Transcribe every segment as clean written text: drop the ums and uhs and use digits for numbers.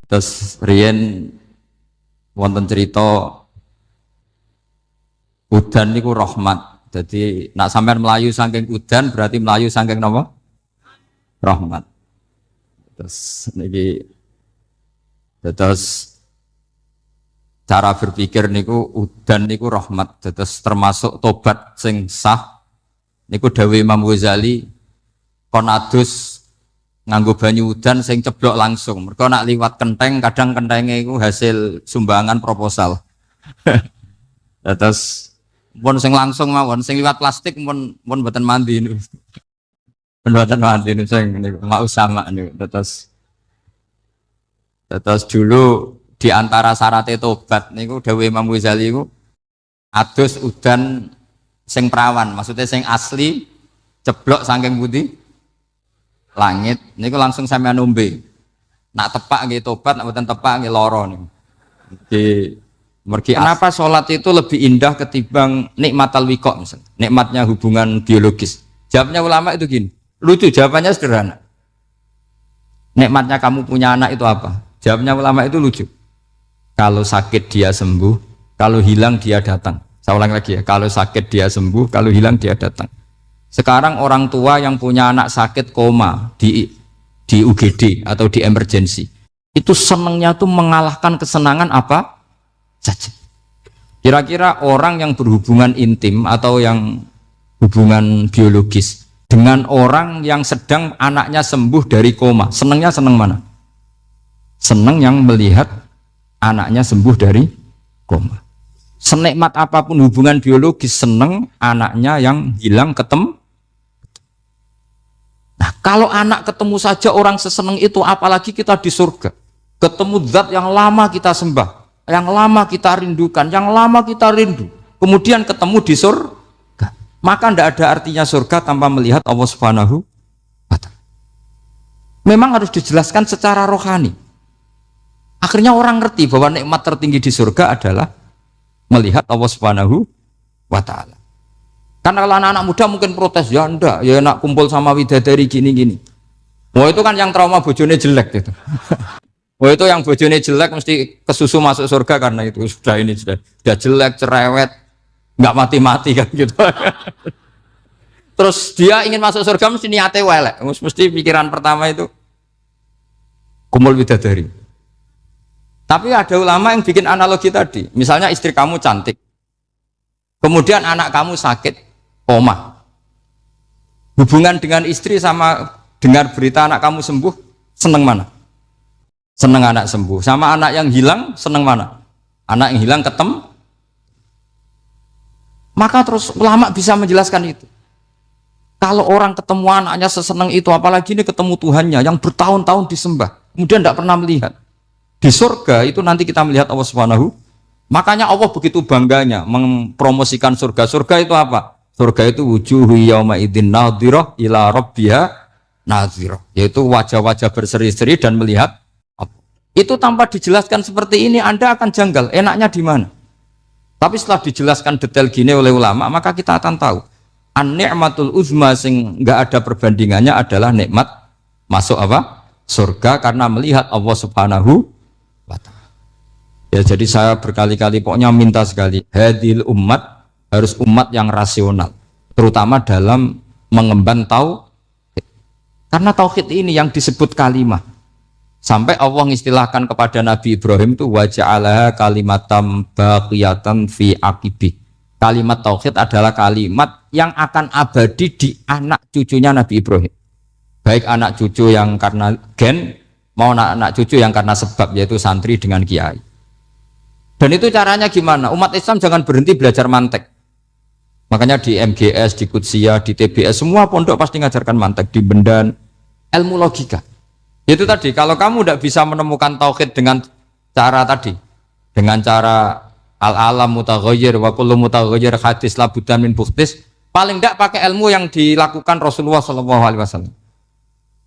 Terus riyen wonten cerita udan niku rahmat. Jadi nak sampean melayu saking udan berarti melayu saking napa? Rahmat. Terus niki terus cara berpikir niku udan niku rahmat. Terus termasuk tobat sing sah niku dawuh Imam Ghazali kon adus nganggo banyu udan sing ceblok langsung. Mergo nak liwat kenteng kadang kentenge iku hasil sumbangan proposal. Terus pun sing langsung mawon, sing liwat plastik pun mboten mandi niku. Mboten mandi niku sing niku mau sama niku. Terus dulu di antara syarat tobat niku dawuh Imam Ghazali niku adus udan sing perawan, maksudnya sing asli ceblok saking putih langit niku langsung sampean nombe. Nak tepak nggih tobat, nak mboten tepak nggih lara niku. Mergi kenapa sholat itu lebih indah ketimbang nikmatal wiqa misalnya, nikmatnya hubungan biologis. Jawabnya ulama itu gini, lucu jawabannya sederhana. Nikmatnya kamu punya anak itu apa? Jawabnya ulama itu lucu. Kalau sakit dia sembuh, kalau hilang dia datang. Saya ulang lagi ya, kalau sakit dia sembuh, kalau hilang dia datang. Sekarang orang tua yang punya anak sakit koma di UGD atau di emergency, itu senangnya tuh mengalahkan kesenangan apa saja. Kira-kira orang yang berhubungan intim atau yang hubungan biologis dengan orang yang sedang anaknya sembuh dari koma, senangnya senang mana? Senang yang melihat anaknya sembuh dari koma. Senikmat apapun hubungan biologis, senang anaknya yang hilang ketemu. Nah, kalau anak ketemu saja orang seseneng itu, apalagi kita di surga. Ketemu zat yang lama kita sembah, yang lama kita rindukan, yang lama kita rindu. Kemudian ketemu di surga. Maka tidak ada artinya surga tanpa melihat Allah Subhanahu wa Ta'ala. Memang harus dijelaskan secara rohani. Akhirnya orang ngerti bahwa nikmat tertinggi di surga adalah melihat Allah Subhanahu wa Ta'ala. Karena kalau anak-anak muda mungkin protes, ya enggak, ya enak kumpul sama widadari gini-gini. Wah itu kan yang trauma bojone jelek gitu. Wah itu yang bojone jelek mesti kesusu masuk surga karena itu sudah jelek, cerewet, nggak mati-mati kan gitu. Terus dia ingin masuk surga mesti niate welek, mesti pikiran pertama itu kumpul widadari. Tapi ada ulama yang bikin analogi tadi, misalnya istri kamu cantik, kemudian anak kamu sakit, koma. Hubungan dengan istri sama dengar berita anak kamu sembuh, seneng mana? Seneng anak sembuh. Sama anak yang hilang, seneng mana? Anak yang hilang ketemu. Maka terus ulama bisa menjelaskan itu. Kalau orang ketemu anaknya seseneng itu, apalagi ini ketemu Tuhannya yang bertahun-tahun disembah, kemudian tidak pernah melihat. Di surga itu nanti kita melihat Allah Subhanahu. Makanya Allah begitu bangganya mempromosikan surga. Surga itu apa? Surga itu wujuhu yauma idzin nadhirah ila rabbiha nadhirah, yaitu wajah-wajah berseri-seri dan melihat. Itu tanpa dijelaskan seperti ini Anda akan janggal, enaknya di mana? Tapi setelah dijelaskan detail gini oleh ulama, maka kita akan tahu an-ni'matul uzma sing enggak ada perbandingannya adalah nikmat masuk apa? Surga karena melihat Allah Subhanahu wa Ta'ala. Ya jadi saya berkali-kali pokoknya minta sekali, hadil umat harus umat yang rasional, terutama dalam mengemban tauhid. Karena tauhid ini yang disebut kalimah. Sampai Allah mengistilahkan kepada Nabi Ibrahim itu waja'alaha kalimatam baqiyatan fi aqibi. Kalimat tauhid adalah kalimat yang akan abadi di anak cucunya Nabi Ibrahim. Baik anak cucu yang karena gen, mau anak cucu yang karena sebab, yaitu santri dengan kiai. Dan itu caranya gimana? Umat Islam jangan berhenti belajar mantek. Makanya di MGS, di Qudsiyah, di TBS, semua pondok pasti ngajarkan mantek, di Bendan, ilmu logika. Itu tadi, kalau kamu tidak bisa menemukan tauhid dengan cara tadi, dengan cara al-alam mutaghayyir wa kullu mutaghayyir hadis la buddan min bukhtis, paling tidak pakai ilmu yang dilakukan Rasulullah SAW.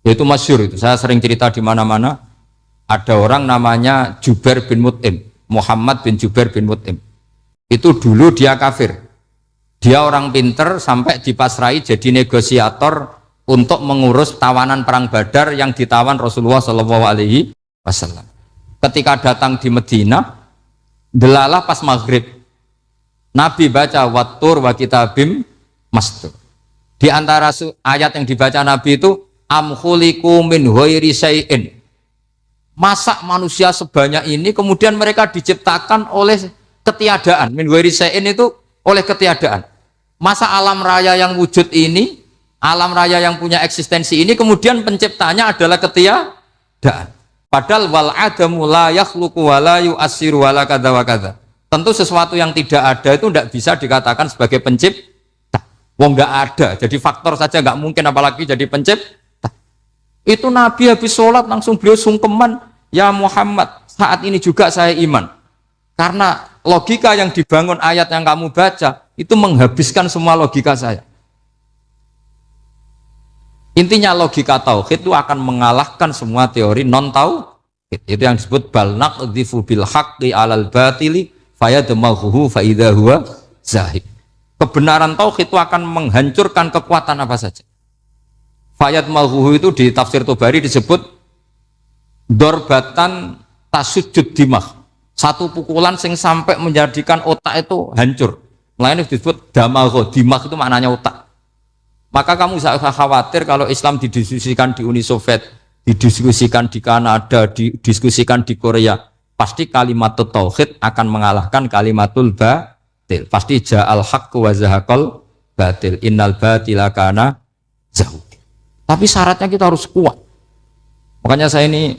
Yaitu masyhur itu, saya sering cerita di mana-mana. Ada orang namanya Jubair bin Mut'im, Muhammad bin Jubair bin Mut'im. Itu dulu dia kafir. Dia orang pinter sampai dipasrai jadi negosiator untuk mengurus tawanan perang Badar yang ditawan Rasulullah SAW. ketika datang di Madinah, delalah pas maghrib, Nabi baca wattur wa kitabim mastur. Di antara ayat yang dibaca Nabi itu am khuliqu min ghairi syai'in. Masa manusia sebanyak ini kemudian mereka diciptakan oleh ketiadaan. Min ghairi syai'in itu oleh ketiadaan. Masa alam raya yang wujud ini, alam raya yang punya eksistensi ini kemudian penciptanya adalah ketiadaan. Padahal wal adamu la yakhluqu wa la yu'assiru wa la kadza wa kadza. Tentu sesuatu yang tidak ada itu tidak bisa dikatakan sebagai pencipta. Wong nggak ada, jadi faktor saja nggak mungkin apalagi jadi pencipta. Itu Nabi habis sholat langsung beliau sungkeman, ya Muhammad, saat ini juga saya iman. Karena logika yang dibangun ayat yang kamu baca itu menghabiskan semua logika saya. Intinya logika tauhid itu akan mengalahkan semua teori non tauhid. Itu yang disebut bal naqdhifu bil haqqi 'alal batili fayadmaghuhu fa idza huwa zahib. Kebenaran tauhid itu akan menghancurkan kekuatan apa saja. Fayadmaghuhu itu di tafsir Tobari disebut dorbatan tasujud dimah. Satu pukulan sing sampai menjadikan otak itu hancur. Lainnya disebut damagho, dimah itu maknanya otak. Maka kamu tidak khawatir kalau Islam didiskusikan di Uni Soviet, didiskusikan di Kanada, didiskusikan di Korea, pasti kalimat tauhid akan mengalahkan kalimatul batil. Pasti ja'al haqqu wa zahaqal batil, innal batila kana zahuq. Tapi syaratnya kita harus kuat. Makanya saya ini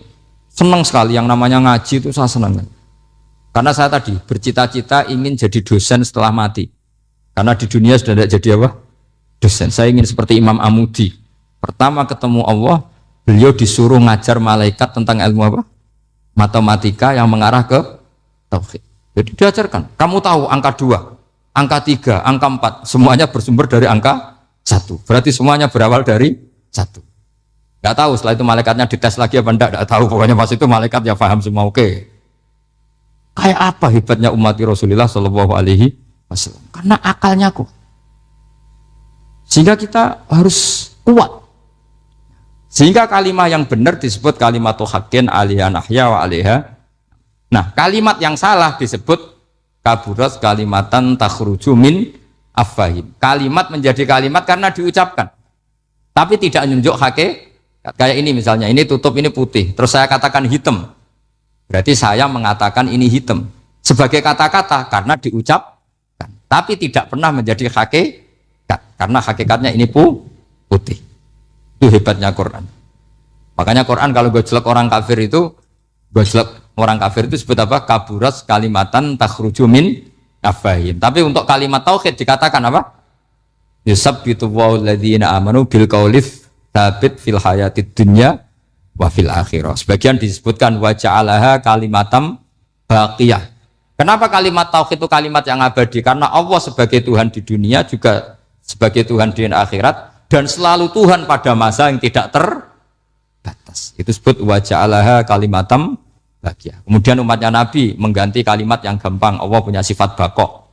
senang sekali yang namanya ngaji itu saya senang. Karena saya tadi bercita-cita ingin jadi dosen setelah mati. Karena di dunia sudah tidak jadi apa? Dosen. Saya ingin seperti Imam Amudi. Pertama ketemu Allah, beliau disuruh ngajar malaikat tentang ilmu apa? Matematika yang mengarah ke tauhid. Jadi diajarkan. Kamu tahu angka 2, angka 3, angka 4, semuanya bersumber dari angka 1. Berarti semuanya berawal dari 1. Enggak tahu setelah itu malaikatnya dites lagi apa enggak tahu. Pokoknya pas itu malaikat ya paham semua. Oke. Kayak apa hebatnya umat Rasulullah Shallallahu alaihi wasallam? Karena akalnya kuat. Sehingga kita harus kuat. Sehingga kalimat yang benar disebut kalimatu haqqin 'alaiha nahya wa 'alaiha. Nah, kalimat yang salah disebut kaburat kalimatan takhruju min afwahim. Kalimat menjadi kalimat karena diucapkan. Tapi tidak menunjuk hakikat. Kayak ini misalnya, ini tutup, ini putih. Terus saya katakan hitam. Berarti saya mengatakan ini hitam. Sebagai kata-kata karena diucapkan. Tapi tidak pernah menjadi hakikat. Karena hakikatnya ini putih. Itu hebatnya Quran. Makanya Quran kalau gue jelek orang kafir itu, gue jelek orang kafir itu sebut apa? Kaburas kalimatan takhruju min afwahim. Tapi untuk kalimat tauhid dikatakan apa? Yusabbitu walladzina amanu bil qaulif tsabit fil hayatid dunya wa fil akhirah. Sebagian disebutkan wa ja'alaha kalimatam baqiyah. Kenapa kalimat tauhid itu kalimat yang abadi? Karena Allah sebagai Tuhan di dunia juga sebagai Tuhan di akhirat, dan selalu Tuhan pada masa yang tidak terbatas. Itu disebut wa ja'alaha kalimatam baqiyah. Kemudian umatnya Nabi mengganti kalimat yang gampang. Allah punya sifat baqo,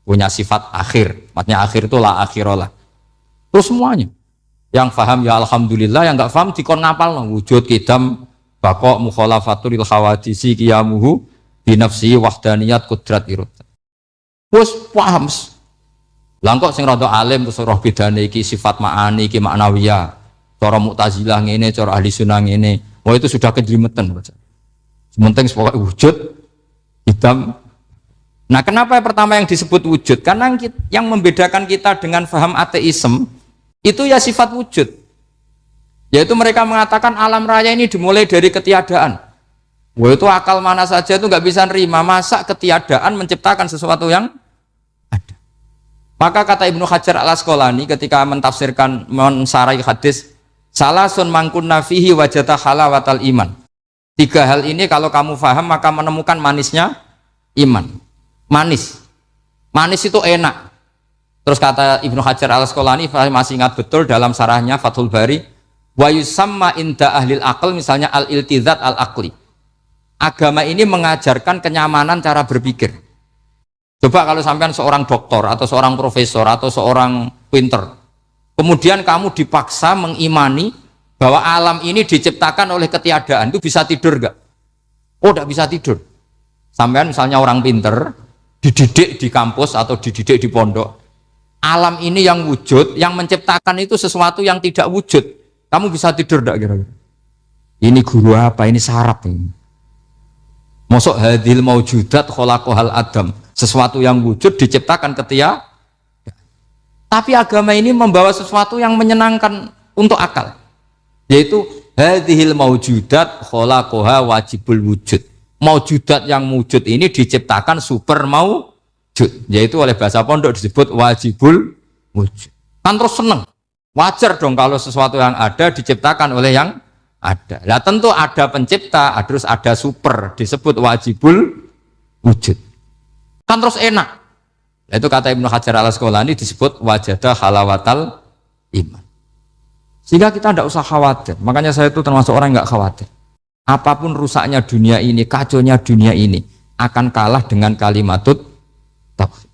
punya sifat akhir. Maksudnya akhir itu la akhirolah. Terus semuanya. Yang faham ya alhamdulillah, yang enggak faham dikon ngapal wujud kidam baqo mukhalafatul khawadisi qiyamuhu binafsi wahdaniyat kudrat irad. Terus paham. Langkok sing rada alim terus roh bedane iki sifat ma'ani iki maknawiyah. Cara Mu'tazilah ngene, cara ahli sunnah ngene. Wah itu sudah kejelimetan. Sementing pokoknya wujud hitam. Nah, kenapa pertama yang disebut wujud? Karena yang membedakan kita dengan faham ateisme itu ya sifat wujud. Yaitu mereka mengatakan alam raya ini dimulai dari ketiadaan. Wah itu akal mana saja itu nggak bisa nerima. Masa ketiadaan menciptakan sesuatu yang ada. Maka kata Ibnu Hajar al-Asqalani ketika mentafsirkan mensarai hadis salasun mangkunna fihi wajata halawatal iman. 3 hal ini kalau kamu faham maka menemukan manisnya iman. Manis itu enak. Terus kata Ibnu Hajar al-Asqalani masih ingat betul dalam sarahnya Fathul Bari, wa yusamma inda ahlil aql, misalnya al-iltizat al-aqli. Agama ini mengajarkan kenyamanan cara berpikir. Coba kalau sampean seorang doktor atau seorang profesor atau seorang pinter, kemudian kamu dipaksa mengimani bahwa alam ini diciptakan oleh ketiadaan, itu bisa tidur gak? Oh, tidak bisa tidur. Sampean misalnya orang pinter, dididik di kampus atau dididik di pondok. Alam ini yang wujud, yang menciptakan itu sesuatu yang tidak wujud. Kamu bisa tidur tidak kira-kira? Ini guru apa? Ini sarap ini. Mosok hadil maujudat khalaqahal adam. Sesuatu yang wujud diciptakan ketika. Tapi agama ini membawa sesuatu yang menyenangkan untuk akal, yaitu hadhil maujudat khalaqaha wajibul wujud. Maujudat yang wujud ini diciptakan super maujud, yaitu oleh bahasa pondok disebut wajibul wujud. Kan terus seneng, wajar dong kalau sesuatu yang ada diciptakan oleh yang ada. Nah tentu ada pencipta, terus ada super, disebut wajibul wujud. Kan terus enak. Itu kata Ibnu Hajar al-Asqalani disebut wajadah halawatal iman. Sehingga kita tidak usah khawatir. Makanya saya itu termasuk orang yang nggak khawatir. Apapun rusaknya dunia ini, kacaunya dunia ini akan kalah dengan kalimatut tauhid.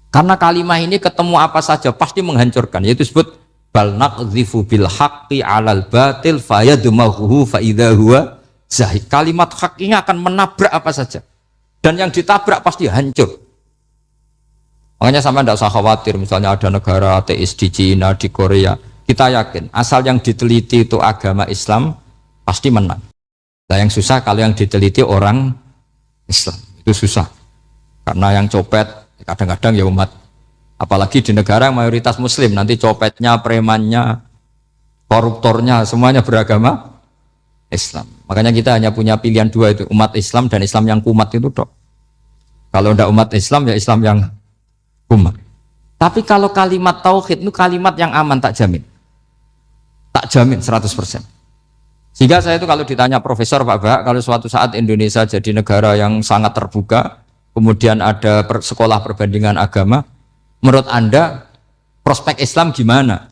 Karena kalimat ini ketemu apa saja pasti menghancurkan. Yaitu disebut bal naqdhifu bil haqqi 'alal batil fayadmaghuhu fa idza huwa zahid. Kalimat hak ini akan menabrak apa saja. Dan yang ditabrak pasti hancur. Makanya sama tidak usah khawatir, misalnya ada negara ateis di Cina, di Korea, kita yakin asal yang diteliti itu agama Islam pasti menang. Nah yang susah kalau yang diteliti orang Islam, itu susah. Karena yang copet kadang-kadang ya umat, apalagi di negara yang mayoritas Muslim, nanti copetnya, premannya, koruptornya semuanya beragama Islam. Makanya kita hanya punya pilihan dua itu, umat Islam dan Islam yang kumat itu dok. Kalau tidak umat Islam ya Islam yang umat. Tapi kalau kalimat tauhid itu kalimat yang aman, tak jamin. Tak jamin 100%. Sehingga saya itu kalau ditanya profesor Pak Bah, kalau suatu saat Indonesia jadi negara yang sangat terbuka, kemudian ada sekolah perbandingan agama, menurut Anda prospek Islam gimana?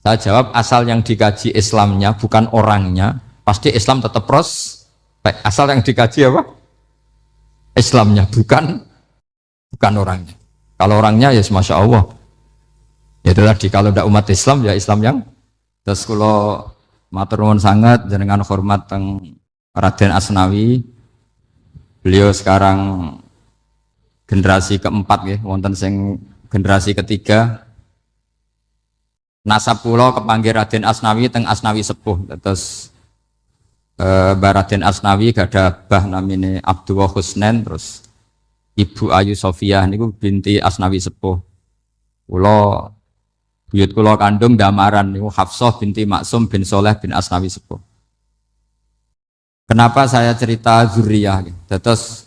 Saya jawab asal yang dikaji Islamnya bukan orangnya, pasti Islam tetap prospek. Asal yang dikaji apa? Islamnya bukan orangnya. Kalau orangnya ya Masya Allah. Ya itu tadi, kalau tidak umat Islam ya Islam yang. Terus kalau matur nuwun sangat jenengan hormat teng Raden Asnawi. Beliau sekarang generasi keempat ya, wonten sing generasi ketiga. Nasab kula kepanggih Raden Asnawi teng Asnawi sepuh. Terus Mbah Raden Asnawi gadah bah namine Abdullah Husnen, terus Ibu Ayu Sofia niku binti Asnawi sepuh. Kula buyut kula kandung Damaran niku Hafsah binti Maksum bin Soleh bin Asnawi sepuh. Kenapa saya cerita zuriyah? Terus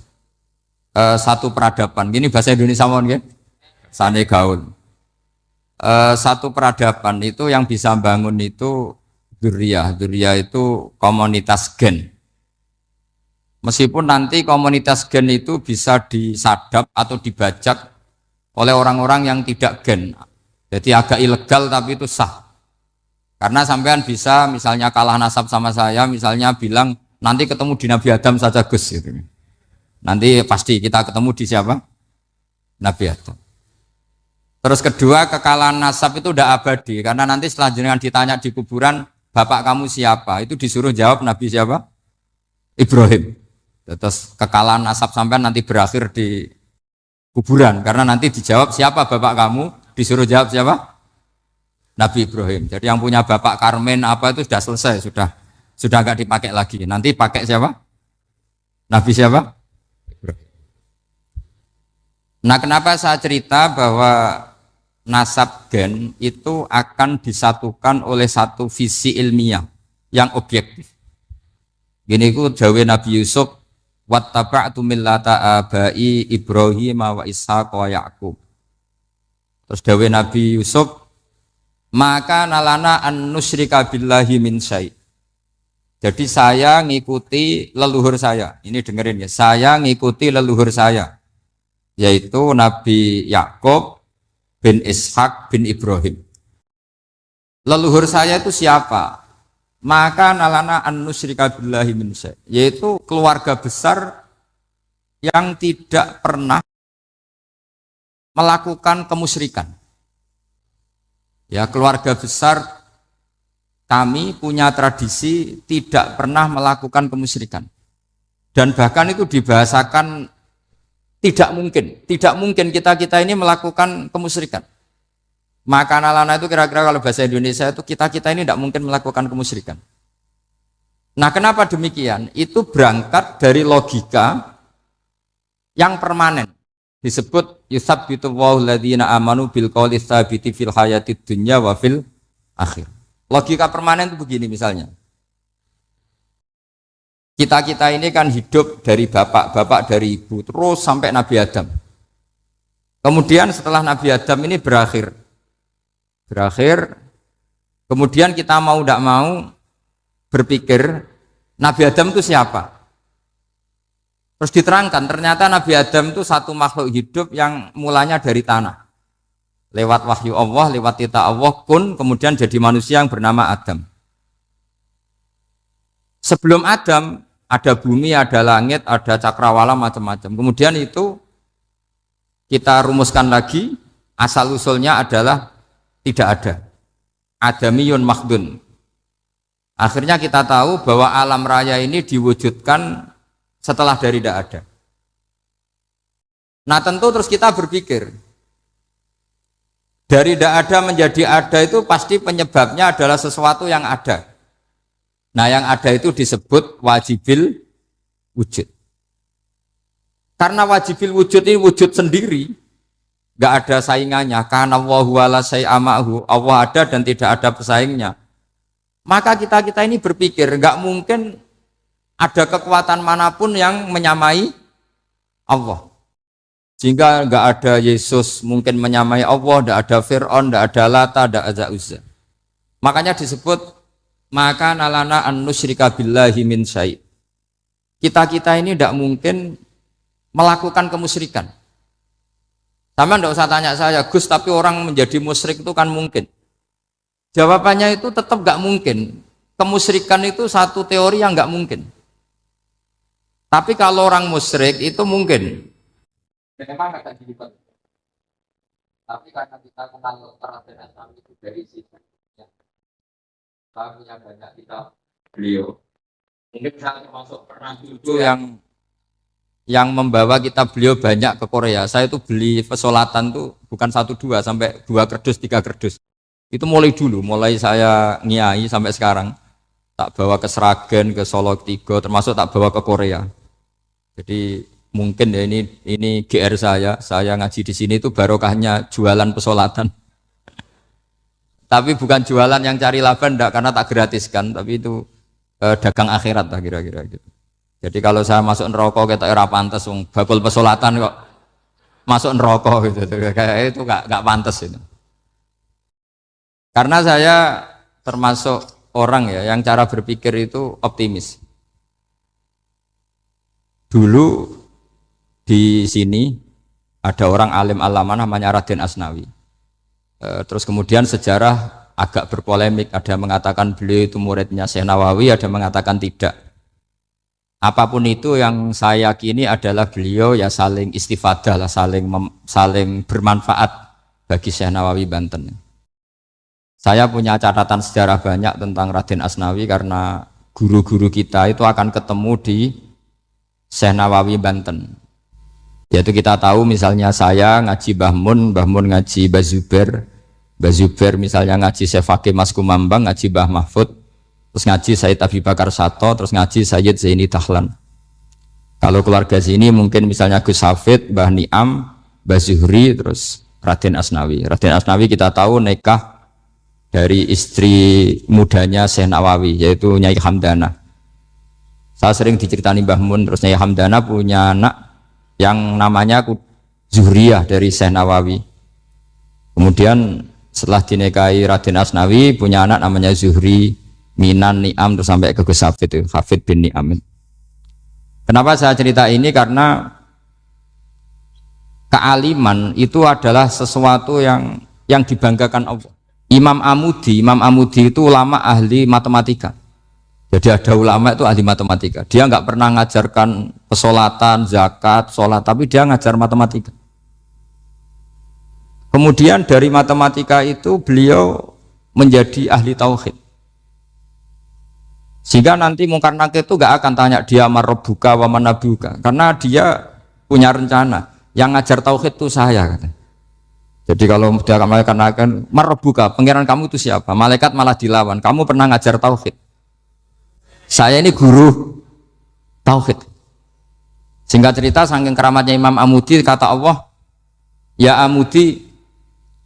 satu peradaban. Gini bahasa Indonesia mohon nggih. Sane gaul. Satu peradaban itu yang bisa bangun itu zuriyah. Zuriyah itu komunitas gen. Meskipun nanti komunitas gen itu bisa disadap atau dibajak oleh orang-orang yang tidak gen. Jadi agak ilegal tapi itu sah. Karena sampean bisa misalnya kalah nasab sama saya, misalnya bilang nanti ketemu di Nabi Adam saja Gus gitu. Nanti pasti kita ketemu di siapa? Nabi Adam. Terus kedua, kekalahan nasab itu udah abadi. Karena nanti setelah jenengan ditanya di kuburan, bapak kamu siapa? Itu disuruh jawab Nabi siapa? Ibrahim. Terus kekalahan nasab sampai nanti berakhir di kuburan karena nanti dijawab siapa bapak kamu, disuruh jawab siapa? Nabi Ibrahim. Jadi yang punya bapak Karmen apa itu sudah selesai, sudah nggak dipakai lagi. Nanti pakai siapa? Nabi siapa? Ibrahim. Nah kenapa saya cerita bahwa nasab gen itu akan disatukan oleh satu visi ilmiah yang objektif. Gini ku jawe Nabi Yusuf, wattaba'tu millata abai Ibrahim wa Ishaq wa Yaqub. Terus dawe Nabi Yusuf, maka nalana an nusyrika billahi min syai'. Jadi saya ngikuti leluhur saya. Ini dengerin ya, saya ngikuti leluhur saya, yaitu Nabi Yaqub bin Ishaq bin Ibrahim. Leluhur saya itu siapa? Maka nalana an nusyrika billahi min syai', yaitu keluarga besar yang tidak pernah melakukan kemusyrikan. Ya, keluarga besar kami punya tradisi tidak pernah melakukan kemusyrikan. Dan bahkan itu dibahasakan tidak mungkin kita ini melakukan kemusyrikan. Maka lana itu kira-kira kalau bahasa Indonesia itu kita ini tidak mungkin melakukan kemusyrikan. Nah, kenapa demikian? Itu berangkat dari logika yang permanen. Disebut yusabbitu Allahu alladziina aamanu bil qouli tsabiti fil hayatid dunya wa fil akhir. Logika permanen itu begini misalnya. Kita ini kan hidup dari bapak dari ibu terus sampai Nabi Adam. Kemudian setelah Nabi Adam ini berakhir, kemudian kita mau tidak mau berpikir Nabi Adam itu siapa? Terus diterangkan ternyata Nabi Adam itu satu makhluk hidup yang mulanya dari tanah. Lewat wahyu Allah, lewat titah Allah kun, kemudian jadi manusia yang bernama Adam. Sebelum Adam ada bumi, ada langit, ada cakrawala macam-macam. Kemudian itu kita rumuskan lagi, asal usulnya adalah tidak ada. Adamiyun makhdun. Akhirnya kita tahu bahwa alam raya ini diwujudkan setelah dari tidak ada. Nah tentu terus kita berpikir, dari tidak ada menjadi ada itu pasti penyebabnya adalah sesuatu yang ada. Nah yang ada itu disebut wajibil wujud. Karena wajibil wujud ini wujud sendiri, nggak ada saingannya. Karena Allahu ala syai'amahu, Allah ada dan tidak ada pesaingnya. Maka kita ini berpikir nggak mungkin ada kekuatan manapun yang menyamai Allah. Sehingga nggak ada Yesus mungkin menyamai Allah, nggak ada Fir'aun, nggak ada Lata, nggak ada Uzza. Makanya disebut maka nalana an nusyrika billahi min syai'. Kita ini tidak mungkin melakukan kemusyrikan. Sama nggak usah tanya saya, Gus, tapi orang menjadi musyrik itu kan mungkin. Jawabannya itu tetap nggak mungkin. Kemusyrikan itu satu teori yang nggak mungkin. Tapi kalau orang musyrik itu mungkin. Memang agak dilipat. Tapi karena kita kenal Raden Asnawi itu dari situ, ya. Kita punya banyak kitab beliau. Mungkin saya termasuk pernah dulu yang membawa kitab beliau banyak ke Korea. Saya itu beli pesolatan tuh bukan 1-2 sampai 2 kerdus, 3 kerdus. Itu mulai dulu, mulai saya ngiai sampai sekarang. Tak bawa ke Sragen, ke Solo 3, termasuk tak bawa ke Korea. Jadi mungkin ya ini GR saya ngaji di sini itu barokahnya jualan pesolatan. Tapi bukan jualan yang cari laba enggak, karena tak gratiskan, tapi itu dagang akhirat lah kira-kira gitu. Jadi kalau saya masuk neraka kita era pantas bakul pesolatan kok masuk neraka gitu. Kayak itu enggak pantas itu. Karena saya termasuk orang ya yang cara berpikir itu optimis. Dulu di sini ada orang alim alama namanya Raden Asnawi. Terus kemudian sejarah agak berpolemik, ada mengatakan beliau itu muridnya Syekh Nawawi, ada mengatakan tidak. Apapun itu yang saya yakini adalah beliau ya saling istifadah lah, saling bermanfaat bagi Syekh Nawawi Banten. Saya punya catatan sejarah banyak tentang Raden Asnawi karena guru-guru kita itu akan ketemu di Syekh Nawawi Banten. Yaitu kita tahu misalnya saya ngaji Mbah Mun ngaji Mbah Zubair misalnya ngaji Syekh Fakih Mas Kumambang, ngaji Mbah Mahfud, terus ngaji Sayyid Abi Bakar Sato, terus ngaji Sayyid Zaini Dahlan. Kalau keluarga sini mungkin misalnya Gus Hafid, Mbah Niam, Mbah Zuhri, terus Raden Asnawi. Raden Asnawi kita tahu nikah dari istri mudanya Syekh Nawawi, yaitu Nyai Hamdana. Saya sering diceritani Mbah Mun, terus Nyai Hamdana punya anak yang namanya Zuhriyah dari Syekh Nawawi. Kemudian setelah dinikahi Raden Asnawi punya anak namanya Zuhri, Minan, Niam, terus sampai ke Gus Hafid, Hafid bin Niam. Kenapa saya cerita ini? Karena kealiman itu adalah sesuatu yang dibanggakan Allah. Imam Amudi itu ulama ahli matematika. Jadi ada ulama itu ahli matematika. Dia nggak pernah ngajarkan pesolatan, zakat, sholat, tapi dia ngajar matematika. Kemudian dari matematika itu beliau menjadi ahli tauhid. Sehingga nanti Mungkar Nakir itu gak akan tanya dia marabbuka wa manabiuka, karena dia punya rencana. Yang ngajar tauhid itu saya katanya. Jadi kalau dia malaikat akan marabbuka, pangeran kamu itu siapa? Malaikat malah dilawan. Kamu pernah ngajar tauhid? Saya ini guru tauhid. Singkat cerita, saking keramatnya Imam Amudi, kata Allah, ya Amudi,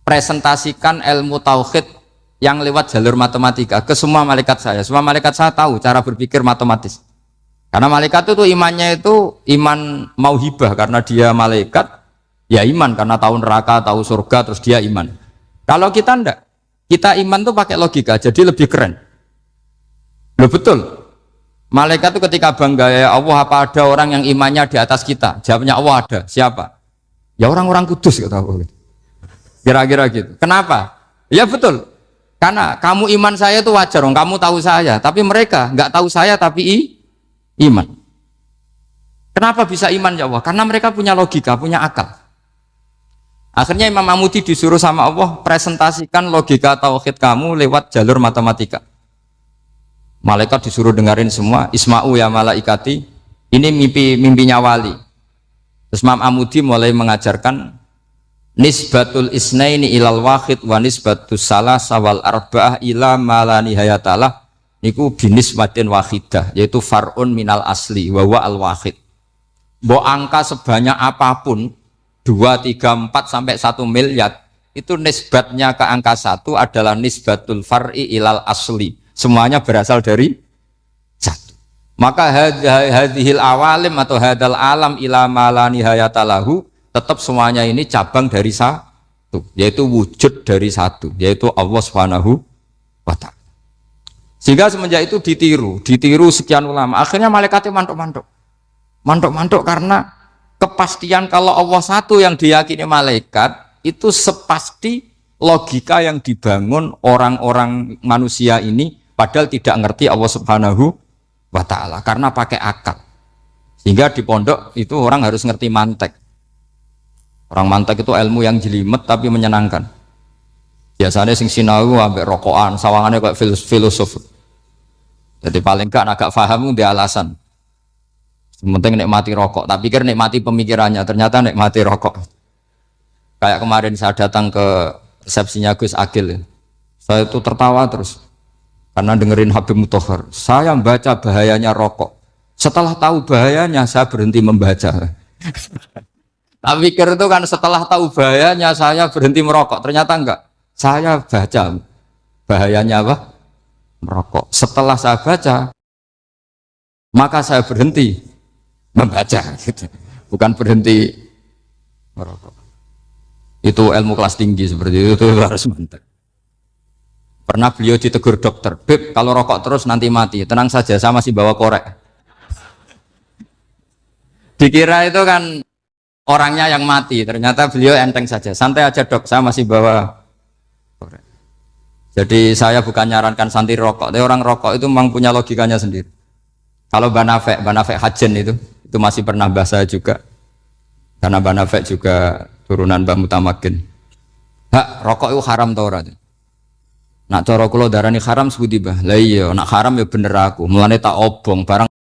presentasikan ilmu tauhid yang lewat jalur matematika ke semua malaikat saya. Semua malaikat saya tahu cara berpikir matematis. Karena malaikat itu imannya itu iman mauhibah, karena dia malaikat. Ya iman karena tahu neraka, tahu surga, terus dia iman. Kalau kita enggak, kita iman tuh pakai logika, jadi lebih keren. Loh betul. Malaikat itu ketika bangga, ya Allah, apa ada orang yang imannya di atas kita? Jawabnya Allah ada. Siapa? Ya orang-orang kudus, kata Allah. Kira-kira gitu. Kenapa? Ya betul. Karena kamu iman saya itu wajar, kamu tahu saya, tapi mereka nggak tahu saya tapi iman. Kenapa bisa iman ya Allah? Karena mereka punya logika, punya akal. Akhirnya Imam Amudi disuruh sama Allah presentasikan logika tauhid kamu lewat jalur matematika. Malaikat disuruh dengerin semua, isma'u ya malaikati, ini mimpinya wali. Terus Imam Amudi mulai mengajarkan nisbatul isnaini ilal wahid wa nisbatus salasa wal arba'ah ila ma la nihayatalah, niku binisbatin wahidah, yaitu far'un minal asli wa huwa al wahid. Mbok angka sebanyak apapun 2, 3, 4 sampai 1 miliar itu nisbatnya ke angka 1 adalah nisbatul far'i ilal asli, semuanya berasal dari 1. Maka hadhil awalim atau hadal alam ila ma la nihayatalahu, tetap semuanya ini cabang dari 1, yaitu wujud dari 1, yaitu Allah Subhanahu wa ta'ala. Sehingga semenjak itu ditiru sekian ulama, akhirnya malaikatnya mantuk karena kepastian kalau Allah satu yang diyakini malaikat itu sepasti logika yang dibangun orang-orang manusia ini, padahal tidak ngerti Allah Subhanahu wa ta'ala karena pakai akal. Sehingga di pondok itu orang harus ngerti mantek. Orang mantek itu ilmu yang jelimet tapi menyenangkan. Biasanya sing sinau ambek rokokan, sawangannya kayak filosof. Jadi paling gak agak paham dia alasan. Penting nikmati rokok, tak pikir nikmati pemikirannya, ternyata nikmati rokok. Kayak kemarin saya datang ke resepsinya Gus Agil, saya itu tertawa terus karena dengerin Habib Mutahar. Saya membaca bahayanya rokok, setelah tahu bahayanya saya berhenti membaca. Tak pikir itu kan setelah tahu bahayanya saya berhenti merokok, ternyata enggak. Saya baca bahayanya apa? Merokok. Setelah saya baca, maka saya berhenti membaca, gitu. Bukan berhenti merokok. Itu ilmu kelas tinggi seperti itu harus mantap. Pernah beliau ditegur dokter, Beb, kalau rokok terus nanti mati. Tenang saja, saya masih bawa korek. Dikira itu kan orangnya yang mati, ternyata beliau enteng saja. Santai aja dok, saya masih bawa korek. Jadi saya bukan nyarankan santri rokok, tapi orang rokok itu memang punya logikanya sendiri. Kalau Banafek Hajen itu masih pernah bahasa juga, karena Banafek juga turunan Mbah Mutamakin. Hak, rokok itu haram tau ora? Nak cara kula darani haram sebuti bah. Lah iya, nak haram ya bener aku. Mulane tak obong barang